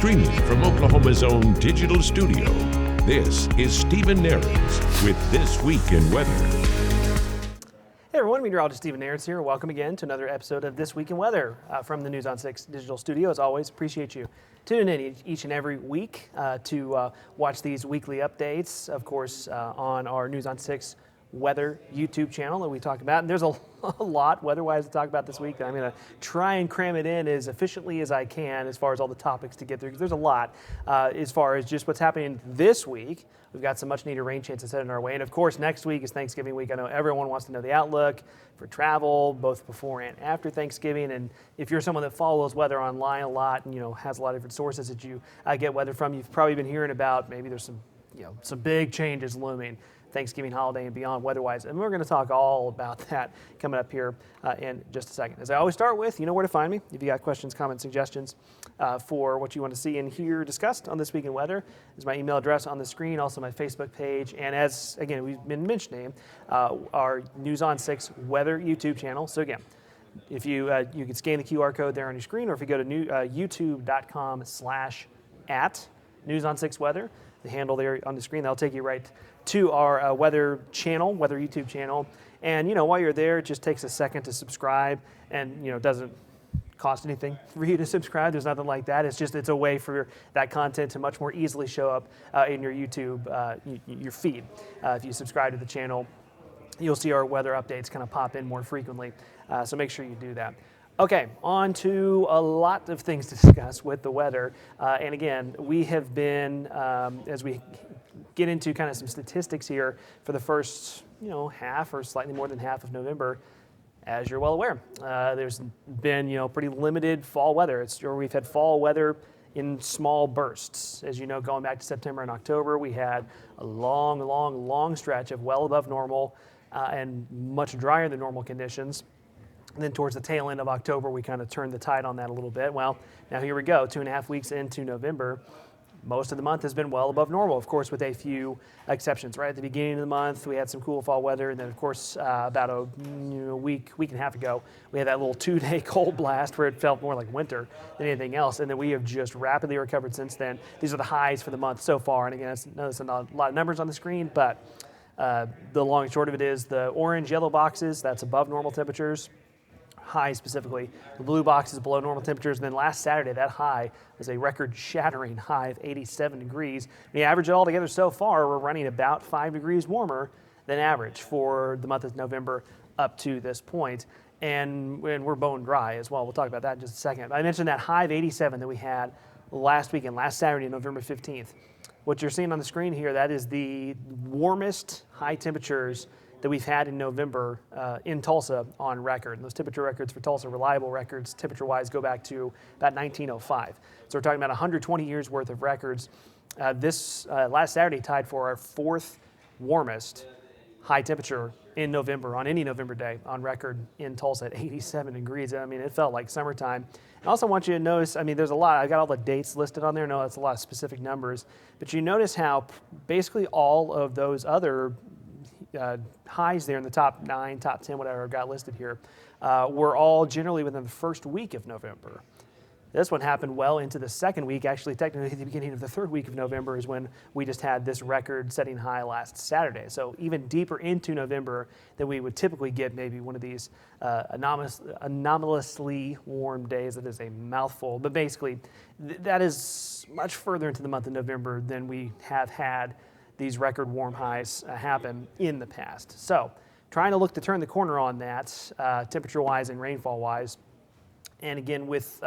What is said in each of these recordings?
Streaming from Oklahoma's own digital studio, this is Steven Nehrenz with This Week in Weather. Hey everyone, Meteorologist Steven Nehrenz here. Welcome again to another episode of This Week in Weather from the News on 6 digital studio. As always, appreciate you tuning in each and every week to watch these weekly updates, of course, on our News on 6 weather YouTube channel that we talk about. And there's a lot weather-wise to talk about this week. I'm going to try and cram it in as efficiently as I can as far as all the topics to get through, because there's a lot as far as just what's happening this week. We've got some much needed rain chances heading our way. And of course, next week is Thanksgiving week. I know everyone wants to know the outlook for travel, both before and after Thanksgiving. And if you're someone that follows weather online a lot and, has a lot of different sources that you get weather from, you've probably been hearing about maybe there's some big changes looming Thanksgiving holiday and beyond weather-wise. And we're going to talk all about that coming up here in just a second. As I always start with, you know where to find me. If you got questions, comments, suggestions for what you want to see and hear discussed on This Week in Weather, is my email address on the screen, also my Facebook page, and as, again, we've been mentioning, our News on 6 weather YouTube channel. So again, if you can scan the QR code there on your screen, or if you go to youtube.com/@News-on-6 Weather, the handle there on the screen, that'll take you right to our weather YouTube channel. And while you're there, it just takes a second to subscribe, and it doesn't cost anything for you to subscribe. There's nothing like that. It's a way for that content to much more easily show up in your YouTube your feed. If you subscribe to the channel, you'll see our weather updates kind of pop in more frequently. So make sure you do that. Okay, on to a lot of things to discuss with the weather. And again, we have been, as we get into kind of some statistics here for the first, half or slightly more than half of November, as you're well aware, there's been, pretty limited fall weather. We've had fall weather in small bursts. As you know, going back to September and October, we had a long stretch of well above normal and much drier than normal conditions. And then towards the tail end of October, we kind of turned the tide on that a little bit. Well, now here we go, 2.5 weeks into November. Most of the month has been well above normal, of course, with a few exceptions. Right at the beginning of the month, we had some cool fall weather, and then, of course, about a week and a half ago, we had that little 2-day cold blast where it felt more like winter than anything else, and then we have just rapidly recovered since then. These are the highs for the month so far, and again, there's not a lot of numbers on the screen, but the long and short of it is the orange, yellow boxes, that's above normal temperatures. High specifically. The blue box is below normal temperatures. And then last Saturday, that high was a record-shattering high of 87 degrees. When you average it all together so far, we're running about 5 degrees warmer than average for the month of November up to this point. And we're bone dry as well. We'll talk about that in just a second. I mentioned that high of 87 that we had last weekend, last Saturday, November 15th. What you're seeing on the screen here, that is the warmest high temperatures that we've had in November in Tulsa on record. And those temperature records for Tulsa, reliable records, temperature-wise, go back to about 1905. So we're talking about 120 years worth of records. This last Saturday tied for our 4th warmest high temperature in November, on any November day, on record in Tulsa at 87 degrees. I mean, it felt like summertime. I also want you to notice, there's a lot. I've got all the dates listed on there. No, that's a lot of specific numbers. But you notice how basically all of those other highs there in the top 9, top 10, whatever I've got listed here, were all generally within the first week of November. This one happened well into the second week. Actually, technically, the beginning of the third week of November is when we just had this record-setting high last Saturday. So even deeper into November than we would typically get maybe one of these anomalously warm days. That is a mouthful. But basically, that is much further into the month of November than we have had these record warm highs happen in the past. So trying to look to turn the corner on that, temperature-wise and rainfall-wise. And again, with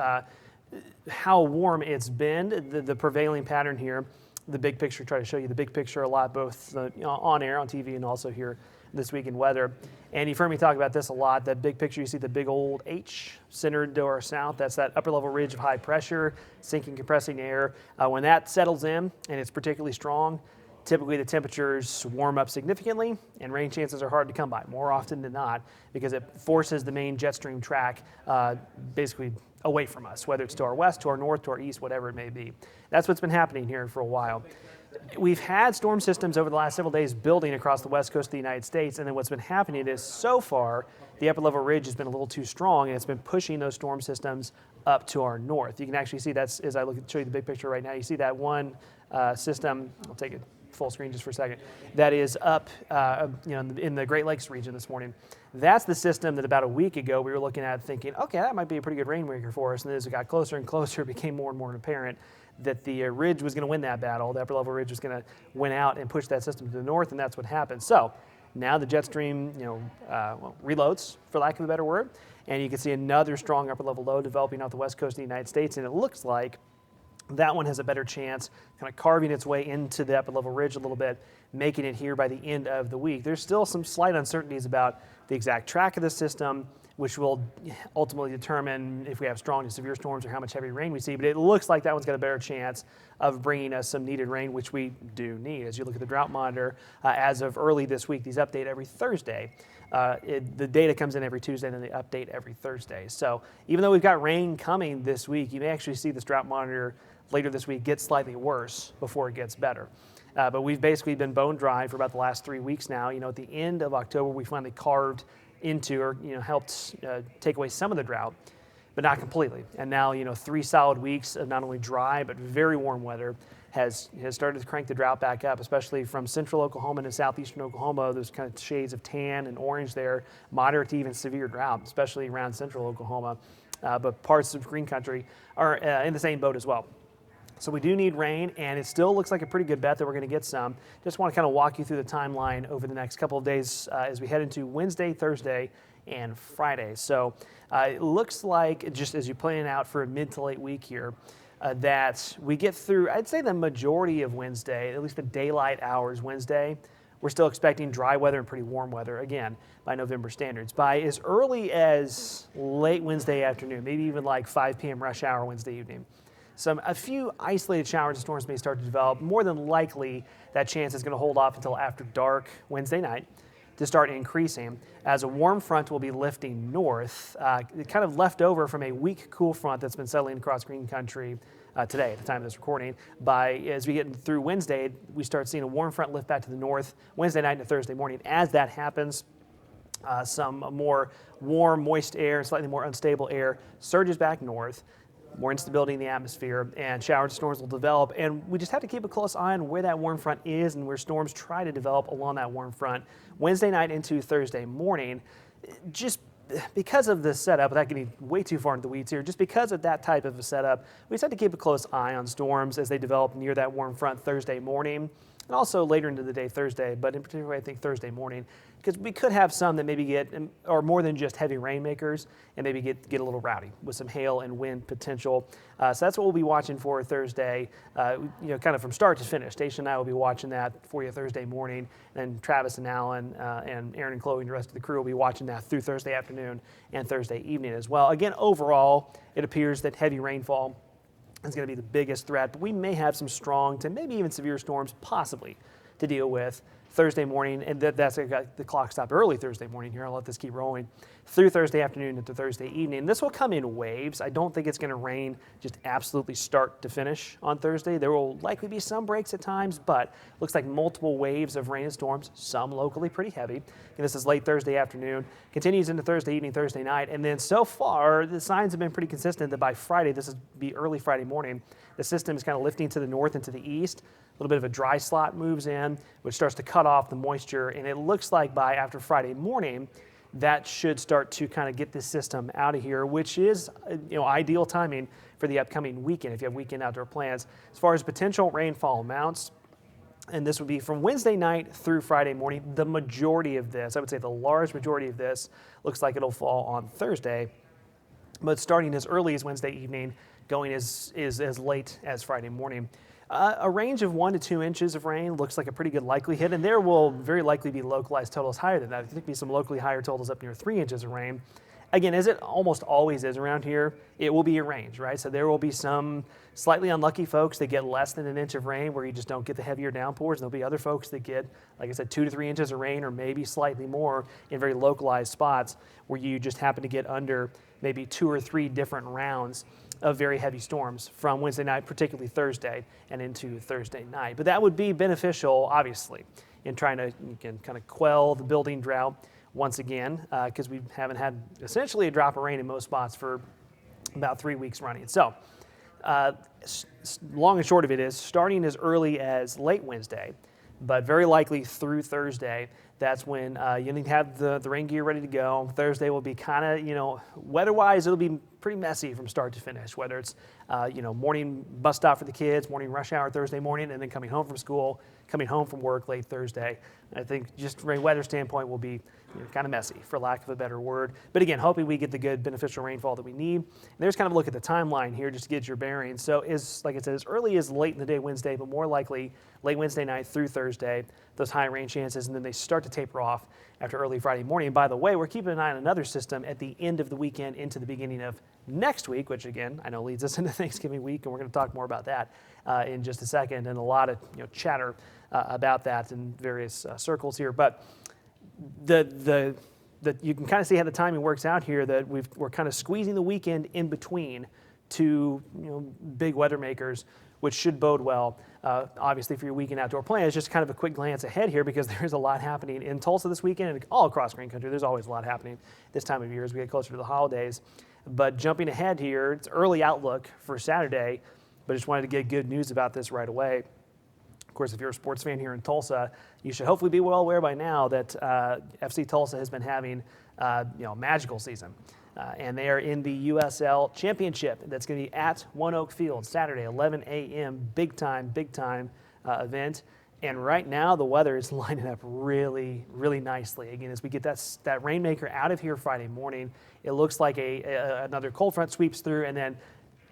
how warm it's been, the prevailing pattern here, the big picture, try to show you the big picture a lot, both on air, on TV, and also here This Week in Weather. And you've heard me talk about this a lot. That big picture, you see the big old H centered to our south. That's that upper level ridge of high pressure, sinking, compressing air. When that settles in, and it's particularly strong, typically the temperatures warm up significantly and rain chances are hard to come by, more often than not, because it forces the main jet stream track basically away from us, whether it's to our west, to our north, to our east, whatever it may be. That's what's been happening here for a while. we've had storm systems over the last several days building across the west coast of the United States, and then what's been happening is so far the upper level ridge has been a little too strong, and it's been pushing those storm systems up to our north. You can actually see that's, as I show you the big picture right now, you see that one system, I'll take it full screen just for a second, that is up in the Great Lakes region this morning. That's the system that about a week ago we were looking at thinking, okay, that might be a pretty good rainmaker for us, and then as it got closer and closer, it became more and more apparent that the ridge was going to win that battle. The upper level ridge was going to win out and push that system to the north, and that's what happened. So now the jet stream, reloads, for lack of a better word, and you can see another strong upper level low developing off the west coast of the United States, and it looks like that one has a better chance kind of carving its way into the upper level ridge a little bit, making it here by the end of the week. There's still some slight uncertainties about the exact track of the system, which will ultimately determine if we have strong to severe storms or how much heavy rain we see. But it looks like that one's got a better chance of bringing us some needed rain, which we do need. As you look at the drought monitor, as of early this week, these update every Thursday. The data comes in every Tuesday, and then they update every Thursday. So even though we've got rain coming this week, you may actually see this drought monitor later this week get slightly worse before it gets better. But we've basically been bone dry for about the last 3 weeks now. At the end of October, we finally carved into or helped take away some of the drought, but not completely. And now 3 solid weeks of not only dry but very warm weather has started to crank the drought back up, especially from central Oklahoma to southeastern Oklahoma. There's kind of shades of tan and orange there, moderate to even severe drought, especially around central Oklahoma. But parts of green country are in the same boat as well. So we do need rain, and it still looks like a pretty good bet that we're going to get some. Just want to kind of walk you through the timeline over the next couple of days as we head into Wednesday, Thursday, and Friday. So it looks like, just as you plan out for a mid to late week here, that we get through, I'd say, the majority of Wednesday, at least the daylight hours Wednesday. We're still expecting dry weather and pretty warm weather, again, by November standards. By as early as late Wednesday afternoon, maybe even like 5 p.m. rush hour Wednesday evening. A few isolated showers and storms may start to develop. More than likely, that chance is going to hold off until after dark Wednesday night to start increasing as a warm front will be lifting north, kind of left over from a weak cool front that's been settling across green country today at the time of this recording. As we get through Wednesday, we start seeing a warm front lift back to the north Wednesday night and Thursday morning. As that happens, some more warm, moist air, slightly more unstable air surges back north. More instability in the atmosphere, and showers and storms will develop. And we just have to keep a close eye on where that warm front is and where storms try to develop along that warm front Wednesday night into Thursday morning. Just because of the setup, without getting way too far into the weeds here, just because of that type of a setup, we just have to keep a close eye on storms as they develop near that warm front Thursday morning, and also later into the day Thursday, but in particular I think Thursday morning, because we could have some that maybe get, or more than just heavy rainmakers, and maybe get a little rowdy with some hail and wind potential. So that's what we'll be watching for Thursday, kind of from start to finish. Station and I will be watching that for you Thursday morning, and Travis and Alan and Aaron and Chloe and the rest of the crew will be watching that through Thursday afternoon and Thursday evening as well. Again, overall, it appears that heavy rainfall is going to be the biggest threat, but we may have some strong to maybe even severe storms possibly to deal with Thursday morning, and that's got the clock stopped early Thursday morning here. I'll let this keep rolling through Thursday afternoon into Thursday evening. This will come in waves. I don't think it's going to rain just absolutely start to finish on Thursday. There will likely be some breaks at times, but looks like multiple waves of rain and storms, some locally pretty heavy. And this is late Thursday afternoon, continues into Thursday evening, Thursday night, and then so far the signs have been pretty consistent that by Friday, this will be early Friday morning, the system is kind of lifting to the north and to the east. A little bit of a dry slot moves in, which starts to cut off the moisture, and it looks like by after Friday morning, that should start to kind of get this system out of here, which is ideal timing for the upcoming weekend if you have weekend outdoor plans. As far as potential rainfall amounts, and this would be from Wednesday night through Friday morning, the majority of this, I would say the large majority of this, looks like it'll fall on Thursday, but starting as early as Wednesday evening, going as late as Friday morning. A range of 1 to 2 inches of rain looks like a pretty good likelihood, and there will very likely be localized totals higher than that. I think there'll be some locally higher totals up near 3 inches of rain. Again, as it almost always is around here, it will be a range, right? So there will be some slightly unlucky folks that get less than an inch of rain where you just don't get the heavier downpours. There'll be other folks that get, like I said, 2 to 3 inches of rain or maybe slightly more in very localized spots where you just happen to get under maybe 2 or 3 different rounds of very heavy storms from Wednesday night, particularly Thursday, and into Thursday night. But that would be beneficial, obviously, in trying to, again, kind of quell the building drought once again, because we haven't had essentially a drop of rain in most spots for about 3 weeks running. So long and short of it is, starting as early as late Wednesday, but very likely through Thursday, that's when you need to have the rain gear ready to go. Thursday will be kind of, weather-wise, it'll be pretty messy from start to finish, whether it's, morning bus stop for the kids, morning rush hour Thursday morning, and then coming home from school, coming home from work late Thursday. I think just from a weather standpoint will be kind of messy, for lack of a better word. But again, hoping we get the good beneficial rainfall that we need. And there's kind of a look at the timeline here just to get your bearings. So like I said, as early as late in the day Wednesday, but more likely late Wednesday night through Thursday, those high rain chances, and then they start to taper off after early Friday morning. And by the way, we're keeping an eye on another system at the end of the weekend into the beginning of next week, which again, I know leads us into Thanksgiving week, and we're going to talk more about that in just a second, and a lot of chatter about that in various circles here. But the you can kind of see how the timing works out here, that we're kind of squeezing the weekend in between two big weather makers, which should bode well, obviously, for your weekend outdoor plans. Just kind of a quick glance ahead here, because there's a lot happening in Tulsa this weekend and all across Green Country. There's always a lot happening this time of year as we get closer to the holidays. But jumping ahead here, it's early outlook for Saturday, but just wanted to get good news about this right away. Of course, if you're a sports fan here in Tulsa, you should hopefully be well aware by now that FC Tulsa has been having a magical season. And they are in the USL Championship. That's going to be at One Oak Field, Saturday, 11 a.m., big time event. And right now, the weather is lining up really, really nicely. Again, as we get that rainmaker out of here Friday morning, it looks like another cold front sweeps through, and then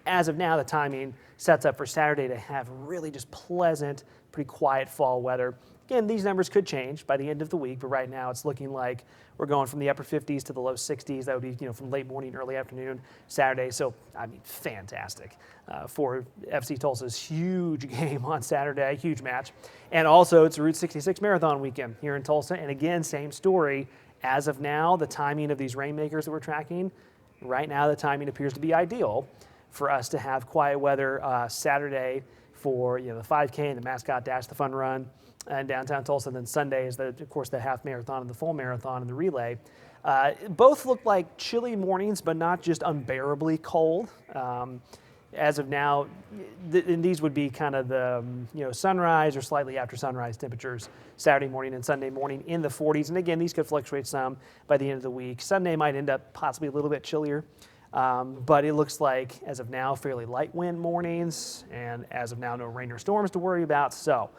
as of now, the timing sets up for Saturday to have really just pleasant, pretty quiet fall weather. Again, these numbers could change by the end of the week, but right now it's looking like we're going from the upper 50s to the low 60s. That would be, from late morning, early afternoon, Saturday. So, fantastic for FC Tulsa's huge game on Saturday, huge match. And also, it's Route 66 Marathon weekend here in Tulsa. And again, same story. As of now, the timing of these rainmakers that we're tracking, right now the timing appears to be ideal for us to have quiet weather Saturday for the 5K and the Mascot Dash, the fun run in downtown Tulsa. And then Sunday is, of course, the half marathon and the full marathon and the relay. Both look like chilly mornings, but not just unbearably cold. As of now, and these would be kind of the sunrise or slightly after sunrise temperatures Saturday morning and Sunday morning in the 40s. And again, these could fluctuate some by the end of the week. Sunday might end up possibly a little bit chillier. But it looks like, as of now, fairly light wind mornings, and as of now, no rain or storms to worry about. So,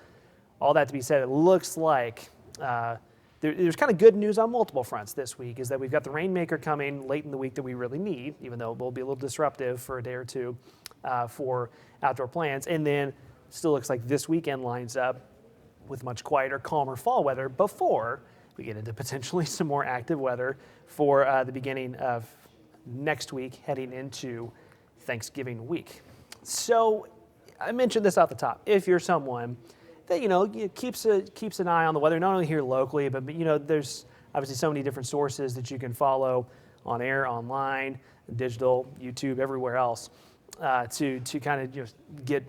all that to be said, it looks like there's kind of good news on multiple fronts this week, is that we've got the rainmaker coming late in the week that we really need, even though it will be a little disruptive for a day or two for outdoor plans. And then still looks like this weekend lines up with much quieter, calmer fall weather before we get into potentially some more active weather for the beginning of next week, heading into Thanksgiving week. So I mentioned this off the top. If you're someone that keeps an eye on the weather, not only here locally, but there's obviously so many different sources that you can follow on air, online, digital, YouTube, everywhere else, to kind of get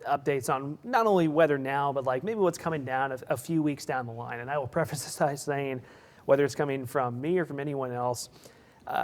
updates on not only weather now, but like maybe what's coming down a few weeks down the line. And I will preface this by saying, whether it's coming from me or from anyone else,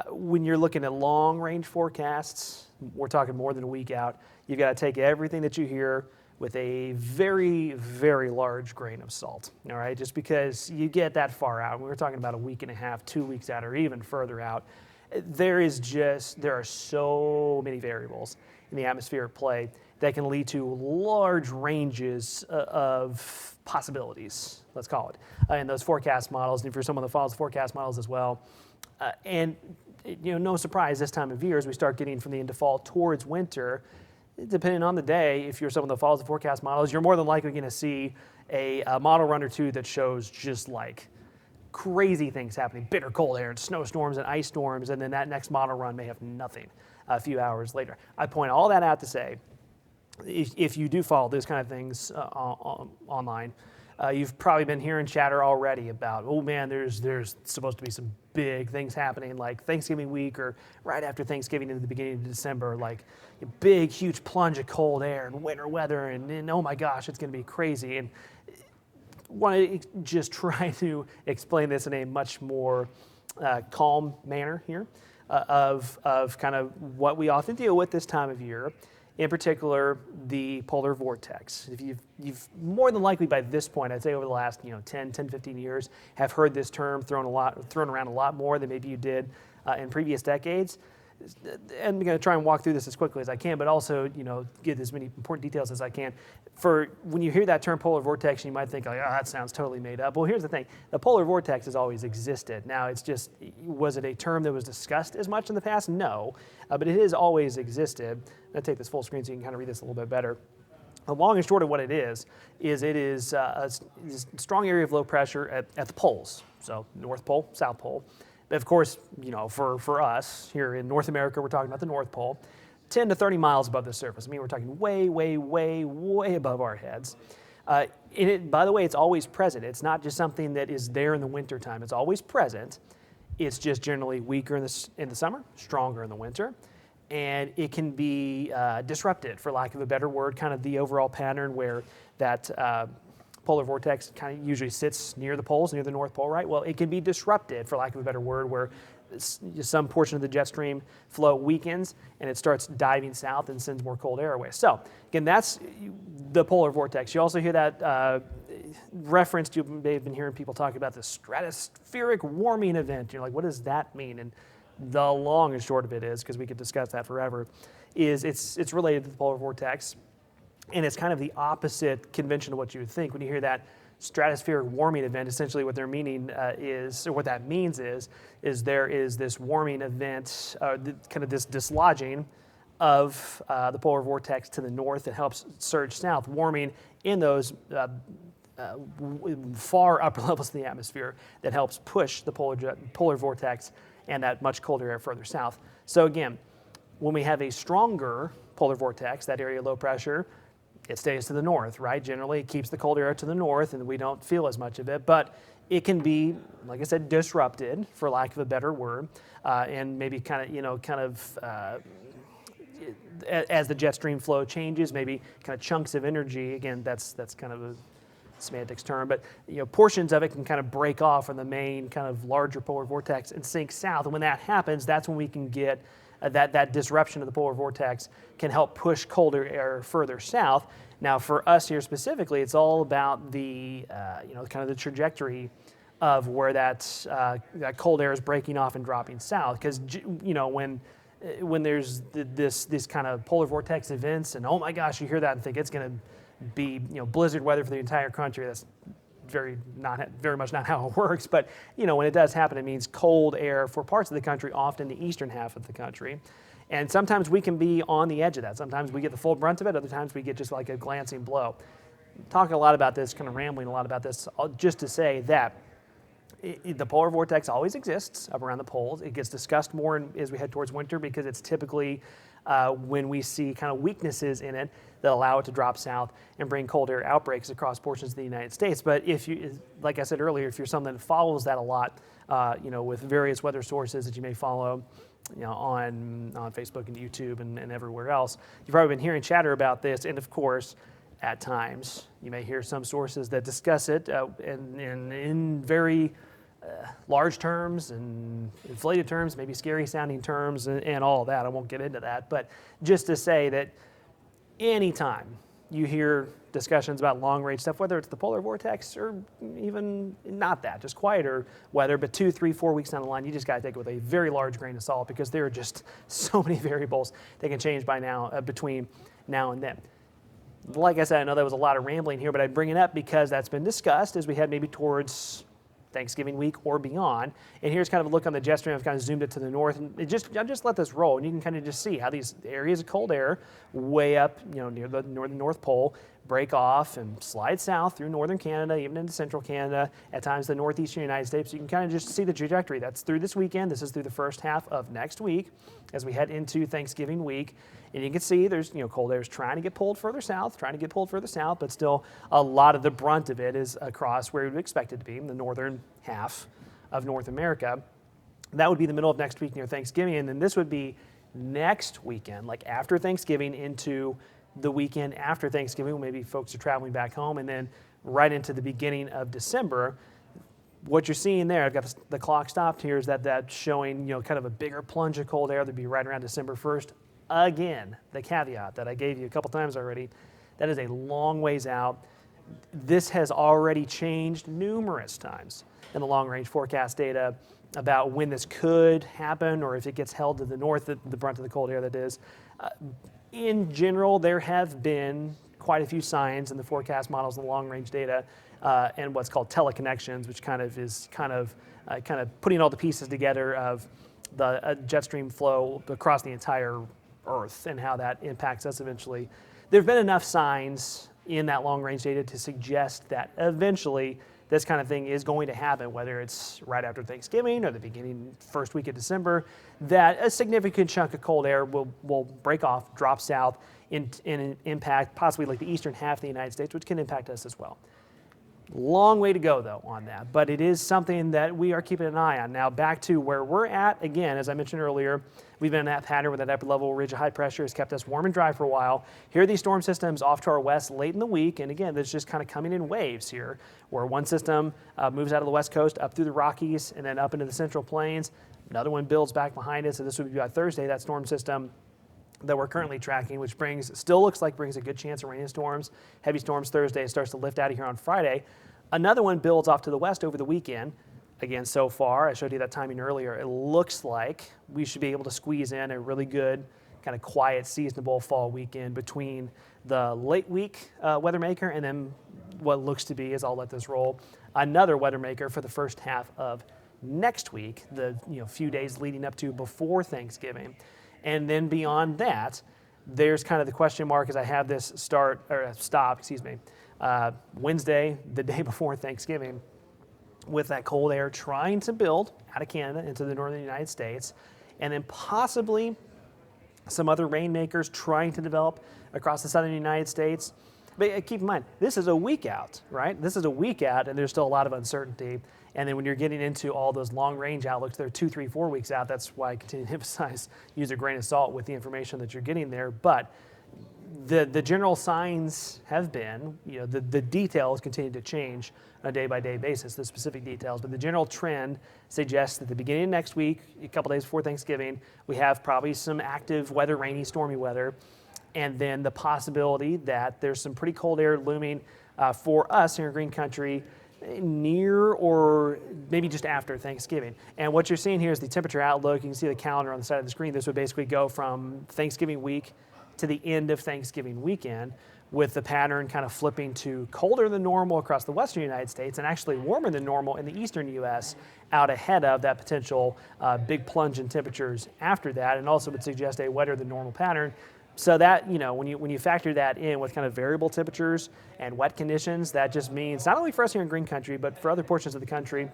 when you're looking at long range forecasts, we're talking more than a week out, you've got to take everything that you hear with a very, very large grain of salt, all right? Just because you get that far out, we're talking about a week and a half, 2 weeks out, or even further out, there are so many variables in the atmosphere at play that can lead to large ranges of possibilities, let's call it, in those forecast models. And if you're someone that follows the forecast models as well, and no surprise this time of year as we start getting from the end of fall towards winter, depending on the day, if you're someone that follows the forecast models, you're more than likely going to see a model run or two that shows just like crazy things happening, bitter cold air and snowstorms and ice storms, and then that next model run may have nothing a few hours later. I point all that out to say, if you do follow those kind of things online, You've probably been hearing chatter already about, oh man, there's supposed to be some big things happening like Thanksgiving week or right after Thanksgiving into the beginning of December, like a big, huge plunge of cold air and winter weather, and oh my gosh, it's going to be crazy. And want to just try to explain this in a much more calm manner here of kind of what we often deal with this time of year. In particular, the polar vortex. If you've more than likely by this point, I'd say over the last 10, 15 years, have heard this term thrown around a lot more than maybe you did in previous decades. And I'm going to try and walk through this as quickly as I can, but also get as many important details as I can. For when you hear that term polar vortex, you might think, like, oh, that sounds totally made up. Well, here's the thing: the polar vortex has always existed. Now, it's just, was it a term that was discussed as much in the past? No, but it has always existed. I'm going to take this full screen so you can kind of read this a little bit better. The long and short of what it is it is a strong area of low pressure at the poles, so North Pole, South Pole. Of course, for us here in North America, we're talking about the North Pole, 10 to 30 miles above the surface. I mean, we're talking way, way, way, way above our heads. By the way, it's always present. It's not just something that is there in the wintertime. It's always present. It's just generally weaker in the summer, stronger in the winter. And it can be disrupted, for lack of a better word, kind of the overall pattern where that polar vortex kind of usually sits near the poles, near the North Pole, right? Well, it can be disrupted, for lack of a better word, where some portion of the jet stream flow weakens and it starts diving south and sends more cold air away. So, again, that's the polar vortex. You also hear that referenced, you may have been hearing people talk about the stratospheric warming event. You're like, what does that mean? And the long and short of it is, because we could discuss that forever, is it's related to the polar vortex. And it's kind of the opposite convention of what you would think. When you hear that stratospheric warming event, essentially what they're meaning or what that means is there is this warming event, kind of this dislodging of the polar vortex to the north that helps surge south, warming in those far upper levels of the atmosphere that helps push the polar vortex and that much colder air further south. So again, when we have a stronger polar vortex, that area of low pressure, it stays to the north, right? Generally, it keeps the cold air to the north, and we don't feel as much of it. But it can be, like I said, disrupted, for lack of a better word, and maybe as the jet stream flow changes, maybe kind of chunks of energy. Again, that's kind of a semantics term, but portions of it can kind of break off from the main kind of larger polar vortex and sink south. And when that happens, that's when we can get that disruption of the polar vortex can help push colder air further south. Now, for us here specifically, it's all about the kind of the trajectory of where that cold air is breaking off and dropping south. Because when there's this kind of polar vortex events, and oh my gosh, you hear that and think it's going to be blizzard weather for the entire country. That's very much not how it works, but when it does happen, it means cold air for parts of the country, often the eastern half of the country. And sometimes we can be on the edge of that. Sometimes we get the full brunt of it, other times we get just like a glancing blow. Talking a lot about this, kind of rambling a lot about this, just to say that the polar vortex always exists up around the poles. It gets discussed more as we head towards winter because it's typically when we see kind of weaknesses in it that allow it to drop south and bring cold air outbreaks across portions of the United States. But if you, like I said earlier, if you're someone that follows that a lot, with various weather sources that you may follow, on Facebook and YouTube and everywhere else, you've probably been hearing chatter about this. And of course, at times, you may hear some sources that discuss it in very large terms and inflated terms, maybe scary sounding terms and all of that. I won't get into that, but just to say that anytime you hear discussions about long range stuff, whether it's the polar vortex or even not that, just quieter weather, but 2, 3, 4 weeks down the line, you just got to take it with a very large grain of salt because there are just so many variables that can change between now and then. Like I said, I know that was a lot of rambling here, but I bring it up because that's been discussed as we head maybe towards Thanksgiving week or beyond. And here's kind of a look on the jet stream. I've kind of zoomed it to the north, and I just let this roll, and you can kind of just see how these areas of cold air way up, near the North Pole, break off and slide south through northern Canada, even into central Canada, at times the northeastern United States. You can kind of just see the trajectory. That's through this weekend. This is through the first half of next week as we head into Thanksgiving week. And you can see there's, cold air is trying to get pulled further south, but still a lot of the brunt of it is across where you would expect it to be, in the northern half of North America. That would be the middle of next week near Thanksgiving, and then this would be next weekend, like after Thanksgiving into the weekend after Thanksgiving, maybe folks are traveling back home, and then right into the beginning of December. What you're seeing there, I've got the clock stopped here, is that's showing, kind of a bigger plunge of cold air that'd be right around December 1st. Again, the caveat that I gave you a couple times already, that is a long ways out. This has already changed numerous times in the long-range forecast data about when this could happen, or if it gets held to the north, the brunt of the cold air that is. In general, there have been quite a few signs in the forecast models and the long-range data and what's called teleconnections, which kind of putting all the pieces together of the jet stream flow across the entire Earth and how that impacts us eventually. There have been enough signs in that long-range data to suggest that eventually this kind of thing is going to happen, whether it's right after Thanksgiving or the beginning first week of December, that a significant chunk of cold air will break off, drop south, and impact possibly like the eastern half of the United States, which can impact us as well. Long way to go, though, on that, but it is something that we are keeping an eye on. Now, back to where we're at, again, as I mentioned earlier, we've been in that pattern where that upper level ridge of high pressure has kept us warm and dry for a while. Here are these storm systems off to our west late in the week, and again, that's just kind of coming in waves here, where one system moves out of the west coast up through the Rockies and then up into the central plains. Another one builds back behind it, so this would be by Thursday, that storm system that we're currently tracking, which still looks like brings a good chance of rain and storms, heavy storms Thursday, and starts to lift out of here on Friday. Another one builds off to the west over the weekend. Again, so far, I showed you that timing earlier, it looks like we should be able to squeeze in a really good, kind of quiet, seasonable fall weekend between the late week weather maker and then what looks to be, as I'll let this roll, another weather maker for the first half of next week, the few days leading up to before Thanksgiving. And then beyond that, there's kind of the question mark as I have this stop, Wednesday, the day before Thanksgiving, with that cold air trying to build out of Canada into the northern United States, and then possibly some other rainmakers trying to develop across the southern United States. But keep in mind, this is a week out, right? This is a week out, and there's still a lot of uncertainty. And then when you're getting into all those long-range outlooks, they're 2, 3, 4 weeks out. That's why I continue to emphasize use a grain of salt with the information that you're getting there. But the general signs have been, the details continue to change on a day-by-day basis, the specific details. But the general trend suggests that the beginning of next week, a couple days before Thanksgiving, we have probably some active weather, rainy, stormy weather. And then the possibility that there's some pretty cold air looming for us here in Green Country near or maybe just after Thanksgiving. And what you're seeing here is the temperature outlook. You can see the calendar on the side of the screen. This would basically go from Thanksgiving week to the end of Thanksgiving weekend, with the pattern kind of flipping to colder than normal across the western United States and actually warmer than normal in the eastern U.S. out ahead of that potential big plunge in temperatures after that, and also would suggest a wetter than normal pattern. So that, when you factor that in with kind of variable temperatures and wet conditions, that just means not only for us here in Green Country, but for other portions of the country,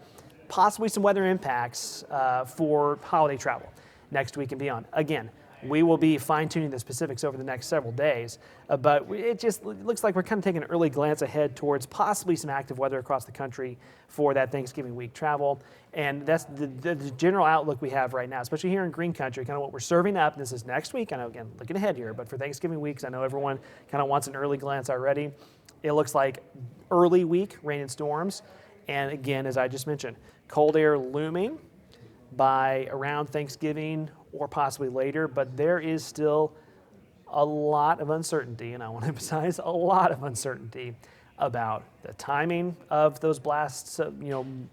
possibly some weather impacts for holiday travel next week and beyond. Again, we will be fine-tuning the specifics over the next several days, but it just looks like we're kind of taking an early glance ahead towards possibly some active weather across the country for that Thanksgiving week travel. And that's the general outlook we have right now, especially here in Green Country, kind of what we're serving up. This is next week. I know, again, looking ahead here, but for Thanksgiving weeks, I know everyone kind of wants an early glance already. It looks like early week rain and storms. And again, as I just mentioned, cold air looming by around Thanksgiving or possibly later, but there is still a lot of uncertainty, and I want to emphasize a lot of uncertainty about the timing of those blasts,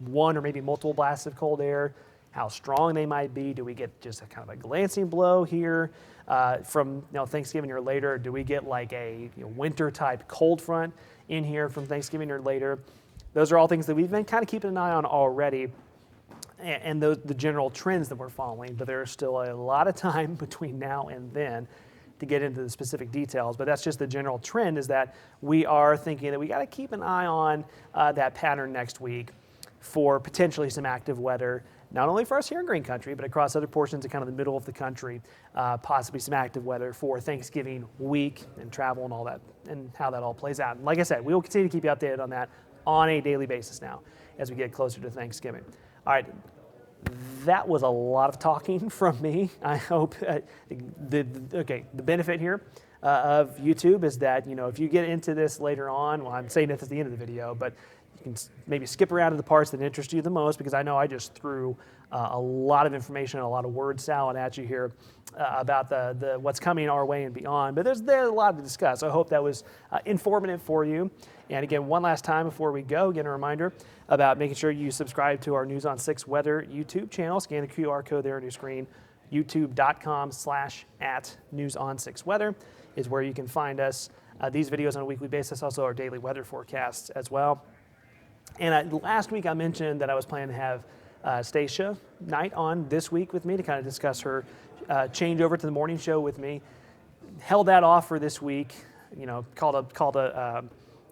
one or maybe multiple blasts of cold air, how strong they might be. Do we get just a kind of a glancing blow here from Thanksgiving or later? Do we get like a winter type cold front in here from Thanksgiving or later? Those are all things that we've been kind of keeping an eye on already, and the general trends that we're following, but there's still a lot of time between now and then to get into the specific details. But that's just the general trend, is that we are thinking that we got to keep an eye on that pattern next week for potentially some active weather not only for us here in Green Country, but across other portions of kind of the middle of the country, possibly some active weather for Thanksgiving week and travel and all that, and how that all plays out. And like I said, we will continue to keep you updated on that on a daily basis now as we get closer to Thanksgiving. All right, that was a lot of talking from me. I hope the benefit here of YouTube is that, if you get into this later on, well, I'm saying this at the end of the video, but you can maybe skip around to the parts that interest you the most, because I know I just threw a lot of information, a lot of word salad at you here about the what's coming our way and beyond. But there's a lot to discuss. I hope that was informative for you. And again, one last time before we go, again, a reminder about making sure you subscribe to our News on 6 Weather YouTube channel. Scan the QR code there on your screen. youtube.com/@newson6weather is where you can find us. These videos on a weekly basis, also our daily weather forecasts as well. And last week I mentioned that I was planning to have StaciaKnight on this week with me to kind of discuss her change over to the morning show with me. Held that off for this week, called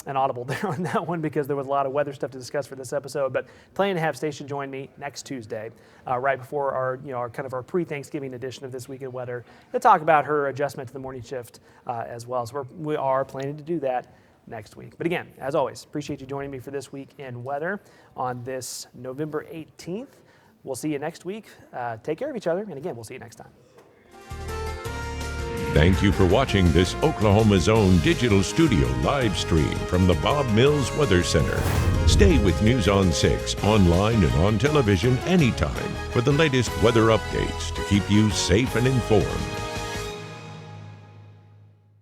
an audible there on that one, because there was a lot of weather stuff to discuss for this episode. But planning to have Stacia join me next Tuesday, right before our our pre-Thanksgiving edition of This Week in Weather, to talk about her adjustment to the morning shift as well. So we are planning to do that next week. But again, as always, appreciate you joining me for This Week in Weather on this November 18th. We'll see you next week. Take care of each other, and again, we'll see you next time. Thank you for watching this Oklahoma's own digital studio live stream from the Bob Mills Weather Center. Stay with News on 6 online and on television anytime for the latest weather updates to keep you safe and informed.